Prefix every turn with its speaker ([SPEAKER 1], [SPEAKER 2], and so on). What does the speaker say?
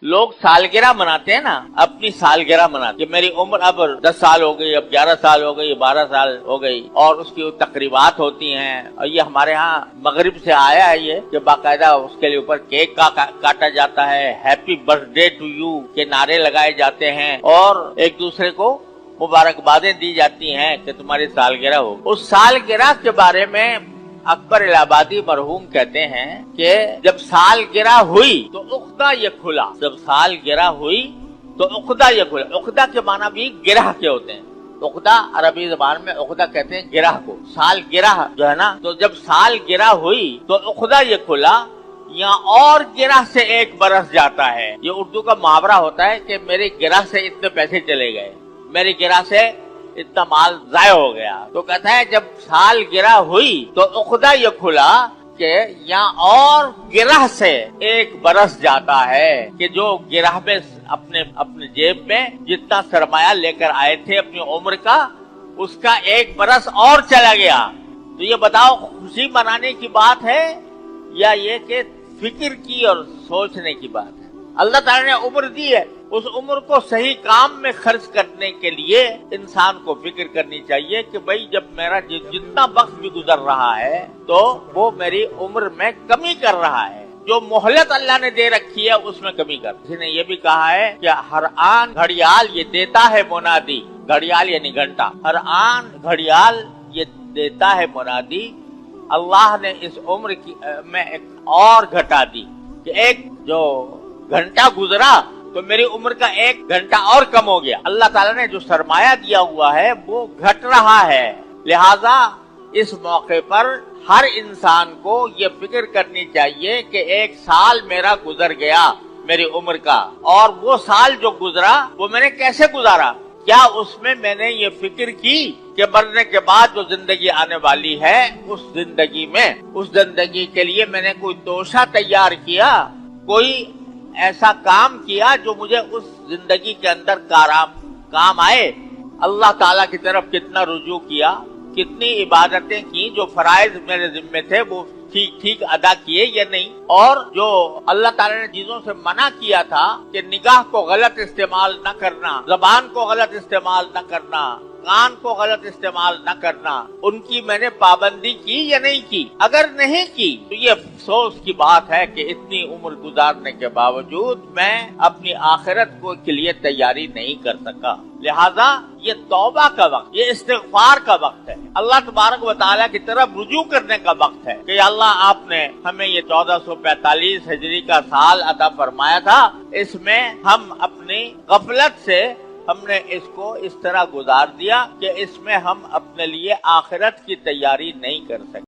[SPEAKER 1] लोग सालगिरह मनाते हैं ना, अपनी सालगिरह मनाते हैं। मेरी उम्र अब 10 साल हो गई, अब 11 साल हो गई, 12 साल हो गई, और उसकी तकरीबात होती हैं। और ये हमारे यहाँ मगरिब से आया है ये कि बाकायदा उसके लिए ऊपर केक काटा जाता है, हैप्पी बर्थडे टू यू के नारे लगाए जाते हैं और एक दूसरे को मुबारकबादें दी जाती हैं कि तुम्हारी सालगिरह हो। उस सालगिरह के बारे में अकबर इलाहाबादी मरहूम कहते हैं कि जब सालगिरह हुई तो उख्दा ये खुला। जब सालगिरह हुई तो उख्दा ये खुला। उख्दा के माना भी गिरह के होते हैं। उख्दा अरबी जबान में उख्दा कहते हैं गिरह को। सालगिरह जो है ना, तो जब सालगिरह हुई तो उख्दा ये खुला, यहाँ और गिरह से एक बरस जाता है। ये उर्दू का मुहावरा होता है कि मेरी गिरह से इतने पैसे चले गए, मेरी गिरह से इतना माल जाया हो गया। तो कहता है जब साल गिरह हुई तो उख्दा ये खुला कि यहाँ और गिरह से एक बरस जाता है कि जो गिरह में अपने जेब में जितना सरमाया लेकर आए थे अपनी उम्र का, उसका एक बरस और चला गया। तो ये बताओ खुशी मनाने की बात है या ये कि फिक्र की और सोचने की बात है। अल्लाह ताला ने उम्र दी है, उस उम्र को सही काम में खर्च करने के लिए इंसान को फिक्र करनी चाहिए कि भाई जब मेरा जितना वक्त भी गुजर रहा है तो वो मेरी उम्र में कमी कर रहा है। जो मोहलत अल्लाह ने दे रखी है उसमें कमी कर। किसी ने ये भी कहा है कि हर आन घड़ियाल ये देता है मुनादी, घड़ियाल यानी घंटा, हर आन घड़ियाल ये देता है मुनादी। अल्लाह ने इस उम्र की में एक और घटा दी कि एक जो घंटा गुजरा तो मेरी उम्र का एक घंटा और कम हो गया। अल्लाह ताला ने जो सरमाया दिया हुआ है वो घट रहा है। लिहाजा इस मौके पर हर इंसान को ये फिक्र करनी चाहिए कि एक साल मेरा गुजर गया मेरी उम्र का, और वो साल जो गुजरा वो मैंने कैसे गुजारा। क्या उसमें मैंने ये फिक्र की कि मरने के बाद जो जिंदगी आने वाली है उस जिंदगी के लिए मैंने कोई तोशा तैयार किया, कोई ऐसा काम किया जो मुझे उस जिंदगी के अंदर काम आए। अल्लाह ताला की तरफ कितना रुजू किया, कितनी इबादतें की, जो फराइज मेरे जिम्मे थे वो ठीक अदा किए या नहीं, और जो अल्लाह ताला ने चीजों से मना किया था कि निगाह को गलत इस्तेमाल न करना, जबान को गलत इस्तेमाल न करना, कान को गलत इस्तेमाल न करना, उनकी मैंने पाबंदी की या नहीं की। अगर नहीं की तो ये अफसोस की बात है कि इतनी उम्र गुजारने के बावजूद मैं अपनी आखिरत को के लिए तैयारी नहीं कर सका। लिहाजा ये तौबा का वक्त, ये इस्तिग़फ़ार का वक्त है, अल्लाह तबारक व तआला की तरफ रुजू करने का वक्त है कि अल्लाह आपने हमें ये 1445 हिजरी का साल अता फरमाया था, इसमें हम अपनी गफलत से हमने इसको इस तरह गुजार दिया कि इसमें हम अपने लिए आखिरत की तैयारी नहीं कर सके।